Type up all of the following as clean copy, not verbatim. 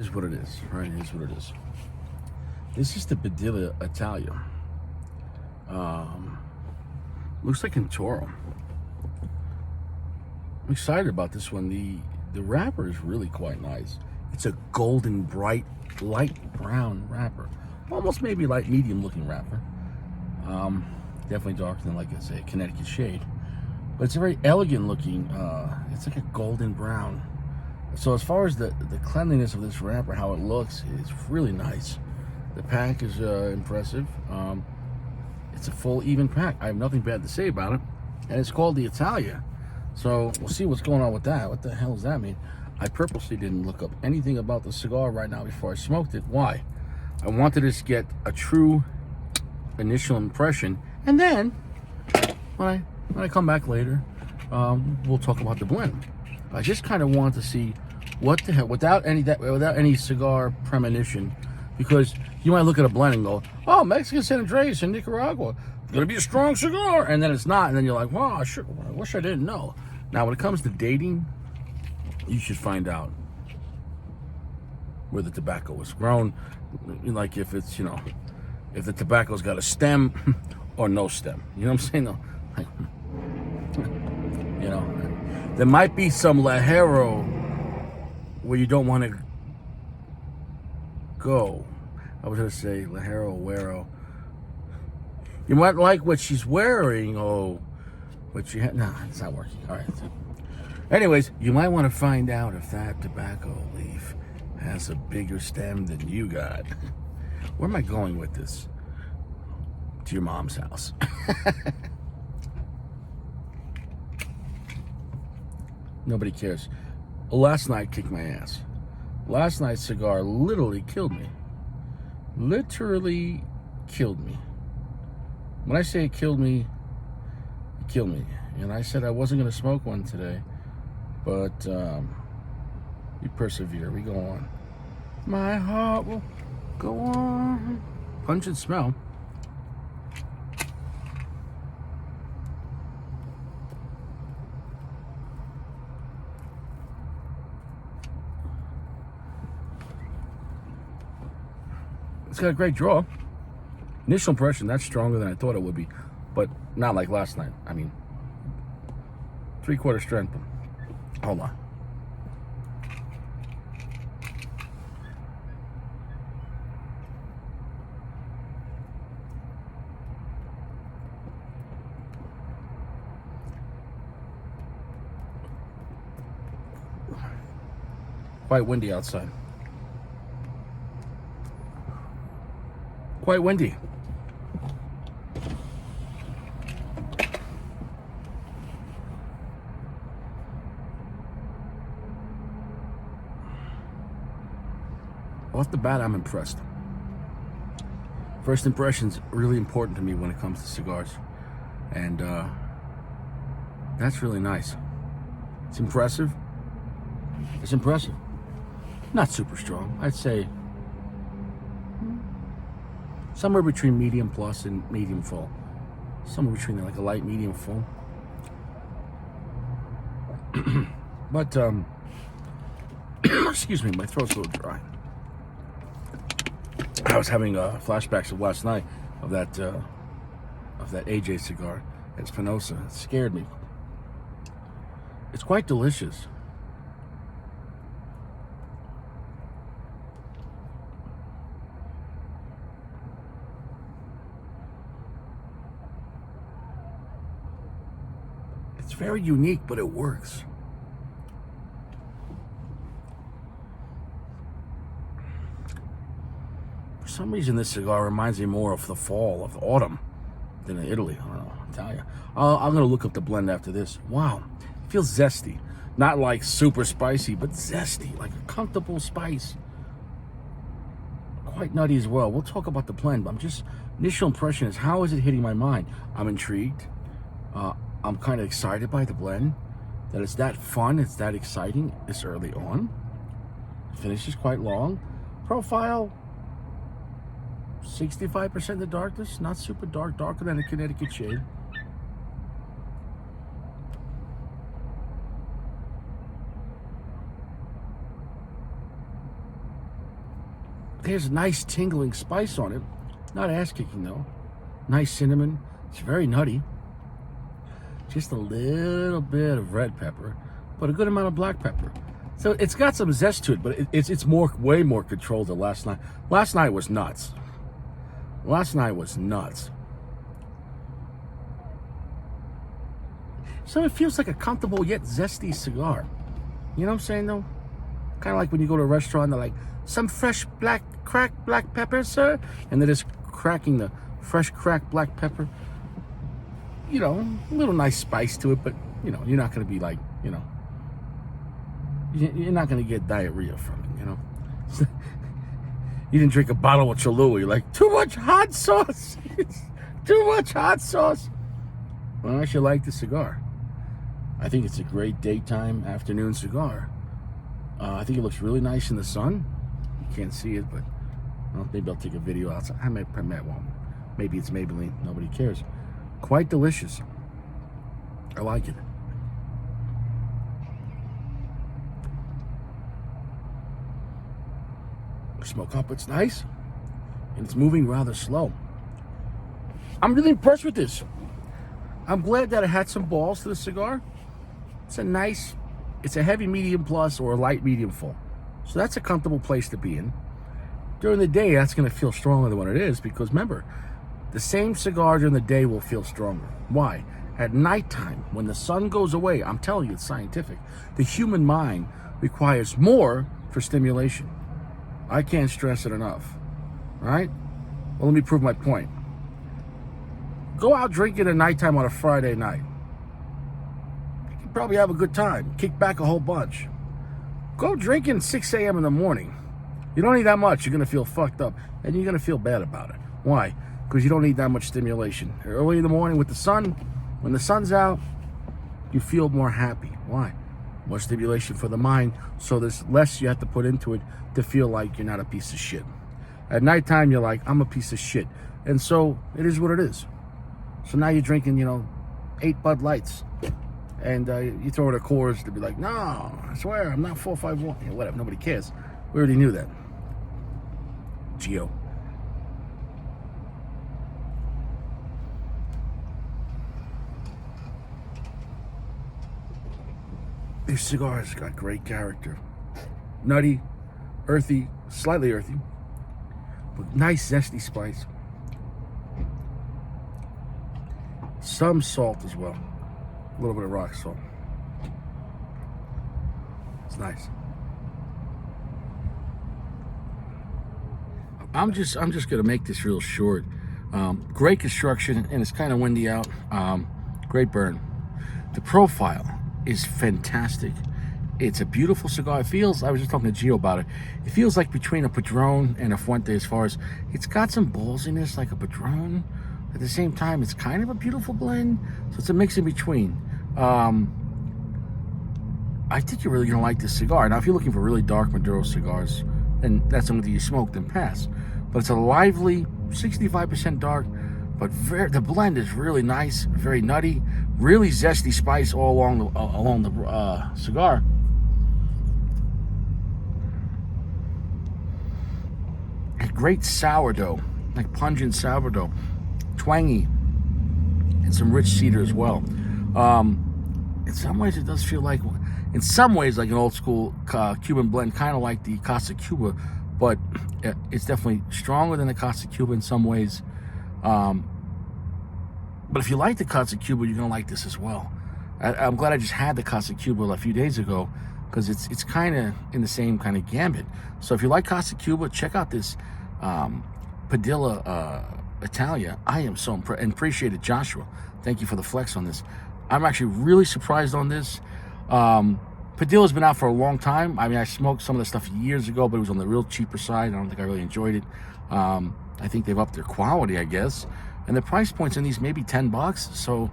Is what it is, right? Here's what it is. This is the Padilla Italia. Um, Looks like in Toro. I'm excited about this one. The wrapper is really quite nice. It's a golden, bright, light brown wrapper. Almost maybe light medium looking wrapper. Definitely darker than, like I say, a Connecticut shade. But it's a very elegant looking, it's like a golden brown. So as far as the cleanliness of this wrapper, how it looks, it's really nice. The pack is impressive. It's a full, even pack. I have nothing bad to say about it. And it's called the Italia. So we'll see what's going on with that. What the hell does that mean? I purposely didn't look up anything about the cigar right now before I smoked it. Why? I wanted to get a true initial impression. And then, when I come back later, we'll talk about the blend. I just kind of want to see what the hell, without any cigar premonition, because you might look at a blend and go, "Oh, Mexican San Andreas in Nicaragua, it's gonna be a strong cigar," and then it's not, and then you're like, "Wow, I wish I didn't know." Now, when it comes to dating, you should find out where the tobacco was grown, like if it's if the tobacco's got a stem or no stem. You know what I'm saying? No, like, there might be some Lajero where you don't want to go. I was going to say Lajero, Huero. You might like what she's wearing, but she had, nah, it's not working. All right. Anyways, you might want to find out if that tobacco leaf has a bigger stem than you got. Where am I going with this? To your mom's house. Nobody cares. Last night kicked my ass. Last night's cigar literally killed me. Literally killed me. When I say it killed me, it killed me. And I said I wasn't going to smoke one today. But we persevere. We go on. My heart will go on. Pungent smell. It's got a great draw. Initial impression, that's stronger than I thought it would be. But not like last night. I mean, 3/4 strength. Hold on. Quite windy outside. Quite windy. Off the bat, I'm impressed. First impression's really important to me when it comes to cigars. And that's really nice. It's impressive. It's impressive. Not super strong. I'd say somewhere between medium plus and medium full. Somewhere between like a light medium full. But excuse me, my throat's a little dry. I was having flashbacks of last night of that AJ cigar at Espinosa. It scared me. It's quite delicious. It's very unique, but it works. For some reason, this cigar reminds me more of the fall, of the autumn, than in Italy. I don't know, Italia. I'm going to look up the blend after this. Wow. It feels zesty. Not like super spicy, but zesty. Like a comfortable spice. Quite nutty as well. We'll talk about the blend, but initial impression is, how is it hitting my mind? I'm intrigued. I'm kind of excited by the blend. That it's that fun, it's that exciting this early on. Finish is quite long. Profile, 65% the darkness, not super dark, darker than a Connecticut shade. There's a nice tingling spice on it. Not ass-kicking, though. Nice cinnamon. It's very nutty. Just a little bit of red pepper, but a good amount of black pepper. So it's got some zest to it, but it's way more controlled than last night. Last night was nuts. Last night was nuts. So it feels like a comfortable yet zesty cigar. You know what I'm saying, though? Kind of like when you go to a restaurant, they're like, some fresh cracked black pepper, sir? And they're just cracking the fresh cracked black pepper. You know, a little nice spice to it, but, you know, you're not going to be like, you know, you're not going to get diarrhea from it, you know? You didn't drink a bottle of Cholula. You're like, too much hot sauce. Too much hot sauce. Well, I actually like the cigar. I think it's a great daytime, afternoon cigar. I think it looks really nice in the sun. You can't see it, but well, maybe I'll take a video outside. I might one. Maybe it's Maybelline. Nobody cares. Quite delicious. I like it. Smoke up, it's nice. And it's moving rather slow. I'm really impressed with this. I'm glad that it had some balls to the cigar. It's a heavy medium plus or a light medium full. So that's a comfortable place to be in. During the day, that's going to feel stronger than what it is because remember, the same cigar during the day will feel stronger. Why? At nighttime, when the sun goes away, I'm telling you, it's scientific. The human mind requires more for stimulation. I can't stress it enough. Right? Well, let me prove my point. Go out drinking at nighttime on a Friday night. You can probably have a good time. Kick back a whole bunch. Go drinking 6 a.m. in the morning. You don't need that much. You're going to feel fucked up. And you're going to feel bad about it. Why? Because you don't need that much stimulation. Early in the morning with the sun, when the sun's out, you feel more happy. Why? More stimulation for the mind, so there's less you have to put into it to feel like you're not a piece of shit. At nighttime, you're like, I'm a piece of shit. And so it is what it is. So now you're drinking, 8 Bud Lights. And you throw in a Coors to be like, no, I swear, I'm not 451. Yeah, whatever, nobody cares. We already knew that. Geo. This cigar has got great character. Nutty, earthy, slightly earthy, but nice zesty spice. Some salt as well. A little bit of rock salt. It's nice. I'm just gonna make this real short. Great construction, and it's kind of windy out. Great burn. The profile is fantastic. It's a beautiful cigar. It feels, I was just talking to Gio about it, it feels like between a Padron and a Fuente as far as, it's got some ballsiness like a Padron. At the same time, it's kind of a beautiful blend. So it's a mix in between. I think you're really gonna like this cigar. Now, if you're looking for really dark Maduro cigars, then that's something that you smoked and pass. But it's a lively, 65% dark, but the blend is really nice, very nutty, really zesty spice all along the cigar. A great sourdough, like pungent sourdough, twangy, and some rich cedar as well. In some ways, it does feel like, in some ways, like an old school Cuban blend, kind of like the Casa Cuba, but it's definitely stronger than the Casa Cuba in some ways. But if you like the Casa Cuba, you're gonna like this as well. I'm glad I just had the Casa Cuba a few days ago because it's kind of in the same kind of gambit. So if you like Casa Cuba, check out this Padilla Italia. I am so impressed and appreciate it, Joshua. Thank you for the flex on this. I'm actually really surprised on this. Padilla's been out for a long time. I mean, I smoked some of the stuff years ago, but it was on the real cheaper side. I don't think I really enjoyed it. I think they've upped their quality, I guess. And the price points in these may be $10. So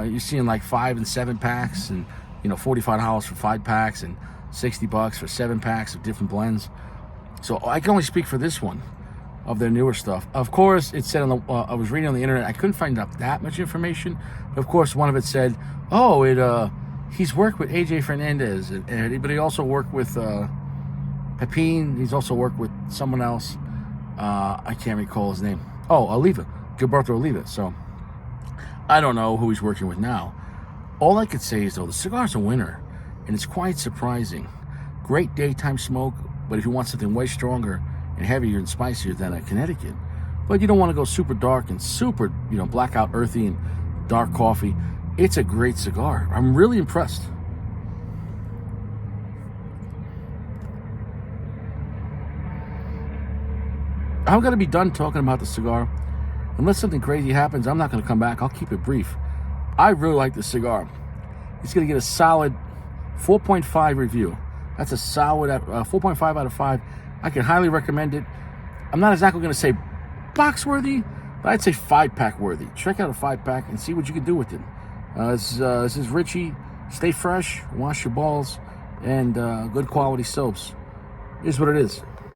you're seeing like 5 and 7 packs, and $45 for 5 packs, and $60 for 7 packs of different blends. So I can only speak for this one of their newer stuff. Of course, it said on the I was reading on the internet. I couldn't find out that much information. But of course, one of it said, "Oh, he's worked with AJ Fernandez, but he also worked with Pepin, he's also worked with someone else. I can't recall his name. Oh, Oliva, Gilberto Oliva. So I don't know who he's working with now. All I could say is, though, the cigar's a winner, and it's quite surprising. Great daytime smoke, but if you want something way stronger and heavier and spicier than a Connecticut, but you don't want to go super dark and super, blackout earthy and dark coffee, it's a great cigar. I'm really impressed. I'm going to be done talking about the cigar. Unless something crazy happens, I'm not going to come back. I'll keep it brief. I really like this cigar. It's going to get a solid 4.5 review. That's a solid 4.5 out of 5. I can highly recommend it. I'm not exactly going to say box worthy, but I'd say 5-pack worthy. Check out a 5-pack and see what you can do with it. This is Richie. Stay fresh, wash your balls, and good quality soaps. Is what it is.